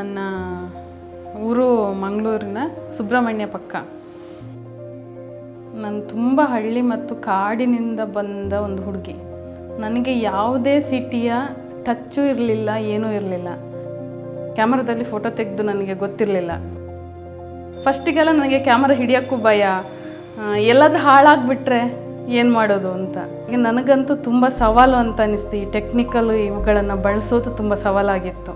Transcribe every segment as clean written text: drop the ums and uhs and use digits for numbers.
ನನ್ನ ಊರು ಮಂಗಳೂರಿನ ಸುಬ್ರಹ್ಮಣ್ಯ ಪಕ್ಕ. ನಾನು ತುಂಬ ಹಳ್ಳಿ ಮತ್ತು ಕಾಡಿನಿಂದ ಬಂದ ಒಂದು ಹುಡುಗಿ. ನನಗೆ ಯಾವುದೇ ಸಿಟಿಯ ಟಚ್ಚು ಇರಲಿಲ್ಲ, ಏನೂ ಇರಲಿಲ್ಲ. ಕ್ಯಾಮರಾದಲ್ಲಿ ಫೋಟೋ ತೆಗೆದು ನನಗೆ ಗೊತ್ತಿರಲಿಲ್ಲ. ಫಸ್ಟಿಗೆಲ್ಲ ನನಗೆ ಕ್ಯಾಮರಾ ಹಿಡಿಯೋಕ್ಕೂ ಭಯ, ಎಲ್ಲಾದರೂ ಹಾಳಾಗಿಬಿಟ್ರೆ ಏನು ಮಾಡೋದು ಅಂತ. ಈಗ ನನಗಂತೂ ತುಂಬ ಸವಾಲು ಅಂತ ಅನ್ನಿಸ್ತು. ಈ ಟೆಕ್ನಿಕಲ್ ಇವುಗಳನ್ನು ಬಳಸೋದು ತುಂಬ ಸವಾಲಾಗಿತ್ತು.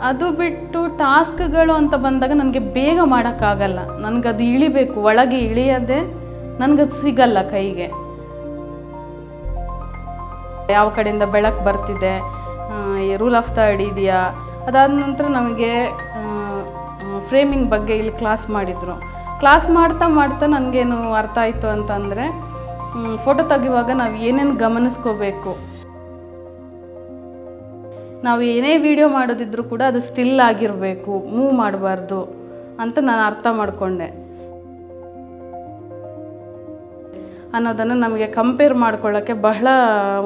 ಅದು ಬಿಟ್ಟು ಟಾಸ್ಕ್ಗಳು ಅಂತ ಬಂದಾಗ ನನಗೆ ಬೇಗ ಮಾಡೋಕ್ಕಾಗಲ್ಲ. ನನಗದು ಇಳಿಬೇಕು, ಒಳಗೆ ಇಳಿಯೋದೇ ನನಗದು ಸಿಗಲ್ಲ ಕೈಗೆ. ಯಾವ ಕಡೆಯಿಂದ ಬೆಳಕು ಬರ್ತಿದೆ, ರೂಲ್ ಆಫ್ ಥರ್ಡ್ ಇದೆಯಾ. ಅದಾದ ನಂತರ ನಮಗೆ ಫ್ರೇಮಿಂಗ್ ಬಗ್ಗೆ ಇಲ್ಲಿ ಕ್ಲಾಸ್ ಮಾಡಿದರು. ಕ್ಲಾಸ್ ಮಾಡ್ತಾ ಮಾಡ್ತಾ ನನಗೇನು ಅರ್ಥ ಆಯಿತು ಅಂತಂದರೆ, ಫೋಟೋ ತೆಗೆಯುವಾಗ ನಾವು ಏನೇನು ಗಮನಿಸ್ಕೋಬೇಕು, ನಾವು ಏನೇ ವಿಡಿಯೋ ಮಾಡೋದಿದ್ರೂ ಕೂಡ ಅದು ಸ್ಟಿಲ್ ಆಗಿರಬೇಕು, ಮೂವ್ ಮಾಡಬಾರ್ದು ಅಂತ ನಾನು ಅರ್ಥ ಮಾಡಿಕೊಂಡೆ. ಅನ್ನೋದನ್ನು ನಮಗೆ ಕಂಪೇರ್ ಮಾಡ್ಕೊಳ್ಳೋಕ್ಕೆ ಬಹಳ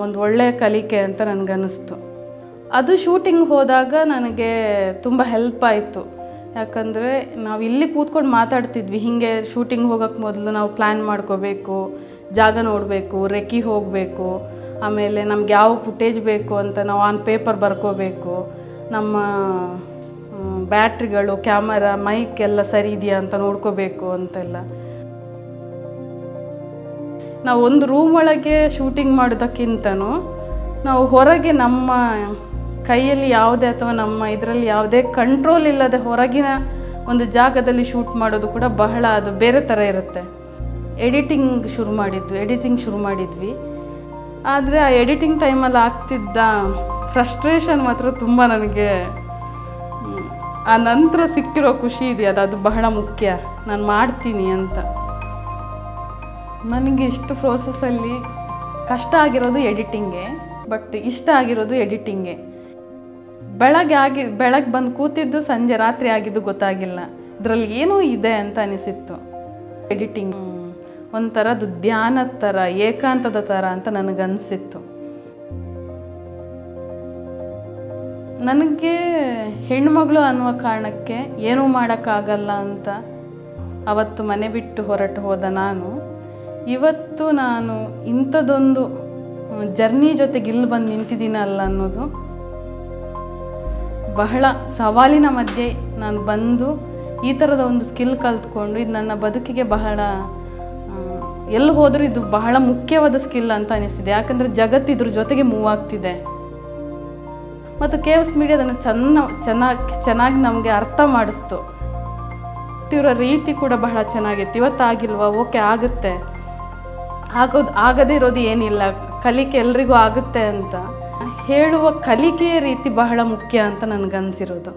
ಒಂದು ಒಳ್ಳೆಯ ಕಲಿಕೆ ಅಂತ ನನಗನ್ನಿಸ್ತು. ಅದು ಶೂಟಿಂಗ್ ಹೋದಾಗ ನನಗೆ ತುಂಬ ಹೆಲ್ಪ್ ಆಯಿತು. ಯಾಕಂದರೆ ನಾವು ಇಲ್ಲಿ ಕೂತ್ಕೊಂಡು ಮಾತಾಡ್ತಿದ್ವಿ, ಹೀಗೆ ಶೂಟಿಂಗ್ ಹೋಗೋಕ್ಕೆ ಮೊದಲು ನಾವು ಪ್ಲ್ಯಾನ್ ಮಾಡ್ಕೋಬೇಕು, ಜಾಗ ನೋಡಬೇಕು, ರೆಕ್ಕಿ ಹೋಗಬೇಕು, ಆಮೇಲೆ ನಮ್ಗೆ ಯಾವ ಫುಟೇಜ್ ಬೇಕು ಅಂತ ನಾವು ಆನ್ ಪೇಪರ್ ಬರ್ಕೋಬೇಕು, ನಮ್ಮ ಬ್ಯಾಟ್ರಿಗಳು, ಕ್ಯಾಮರಾ, ಮೈಕ್ ಎಲ್ಲ ಸರಿ ಇದೆಯಾ ಅಂತ ನೋಡ್ಕೋಬೇಕು ಅಂತೆಲ್ಲ. ನಾವು ಒಂದು ರೂಮ್ ಒಳಗೆ ಶೂಟಿಂಗ್ ಮಾಡೋದಕ್ಕಿಂತನೂ ನಾವು ಹೊರಗೆ ನಮ್ಮ ಕೈಯಲ್ಲಿ ಯಾವುದೇ ಅಥವಾ ನಮ್ಮ ಇದರಲ್ಲಿ ಯಾವುದೇ ಕಂಟ್ರೋಲ್ ಇಲ್ಲದೆ ಹೊರಗಿನ ಒಂದು ಜಾಗದಲ್ಲಿ ಶೂಟ್ ಮಾಡೋದು ಕೂಡ ಬಹಳ ಅದು ಬೇರೆ ಥರ ಇರುತ್ತೆ. ಎಡಿಟಿಂಗ್ ಶುರು ಮಾಡಿದ್ವಿ. ಆದರೆ ಆ ಎಡಿಟಿಂಗ್ ಟೈಮಲ್ಲಿ ಆಗ್ತಿದ್ದ ಫ್ರಸ್ಟ್ರೇಷನ್ ಮಾತ್ರ ತುಂಬ ನನಗೆ, ಆ ನಂತರ ಸಿಕ್ಕಿರೋ ಖುಷಿ ಇದೆಯಲ್ಲ ಅದು ಬಹಳ ಮುಖ್ಯ. ನಾನು ಮಾಡ್ತೀನಿ ಅಂತ. ನನಗೆ ಇಷ್ಟು ಪ್ರೋಸೆಸ್ಸಲ್ಲಿ ಕಷ್ಟ ಆಗಿರೋದು ಎಡಿಟಿಂಗೇ, ಬಟ್ ಇಷ್ಟ ಆಗಿರೋದು ಎಡಿಟಿಂಗೇ. ಬೆಳಗ್ಗೆ ಬಂದು ಕೂತಿದ್ದು ಸಂಜೆ ರಾತ್ರಿ ಆಗಿದ್ದು ಗೊತ್ತಾಗಿಲ್ಲ. ಇದರಲ್ಲಿ ಏನೋ ಇದೆ ಅಂತ ಅನಿಸಿತ್ತು. ಎಡಿಟಿಂಗ್ ಒಂಥರದ್ದು ಧ್ಯಾನದ ಥರ, ಏಕಾಂತದ ಥರ ಅಂತ ನನಗನ್ಸಿತ್ತು. ನನಗೆ ಹೆಣ್ಮಗಳು ಅನ್ನುವ ಕಾರಣಕ್ಕೆ ಏನೂ ಮಾಡೋಕ್ಕಾಗಲ್ಲ ಅಂತ ಅವತ್ತು ಮನೆ ಬಿಟ್ಟು ಹೊರಟು ಹೋದ ನಾನು, ಇವತ್ತು ನಾನು ಇಂಥದ್ದೊಂದು ಜರ್ನಿ ಜೊತೆಗೆ ಇಲ್ಲಿ ಬಂದು ನಿಂತಿದ್ದೀನಲ್ಲ ಅನ್ನೋದು ಬಹಳ ಸವಾಲಿನ ಮಧ್ಯೆ ನಾನು ಬಂದು ಈ ಥರದ ಒಂದು ಸ್ಕಿಲ್ ಕಲ್ತ್ಕೊಂಡು ಇದು ನನ್ನ ಬದುಕಿಗೆ ಬಹಳ, ಎಲ್ಲಿ ಹೋದರೂ ಇದು ಬಹಳ ಮುಖ್ಯವಾದ ಸ್ಕಿಲ್ ಅಂತ ಅನಿಸ್ತಿದೆ. ಯಾಕಂದರೆ ಜಗತ್ತು ಇದ್ರ ಜೊತೆಗೆ ಮೂವ್ ಆಗ್ತಿದೆ ಮತ್ತು KFS ಮೀಡಿಯಾ ಅದನ್ನು ಚೆನ್ನಾಗಿ ನಮಗೆ ಅರ್ಥ ಮಾಡಿಸ್ತು. ಇರೋ ರೀತಿ ಕೂಡ ಬಹಳ ಚೆನ್ನಾಗಿತ್ತು. ಇವತ್ತಾಗಿಲ್ವಾ, ಓಕೆ ಆಗುತ್ತೆ, ಆಗದೇ ಇರೋದು ಏನಿಲ್ಲ, ಕಲಿಕೆ ಎಲ್ರಿಗೂ ಆಗುತ್ತೆ ಅಂತ ಹೇಳುವ ಕಲಿಕೆಯ ರೀತಿ ಬಹಳ ಮುಖ್ಯ ಅಂತ ನನಗನ್ಸಿರೋದು.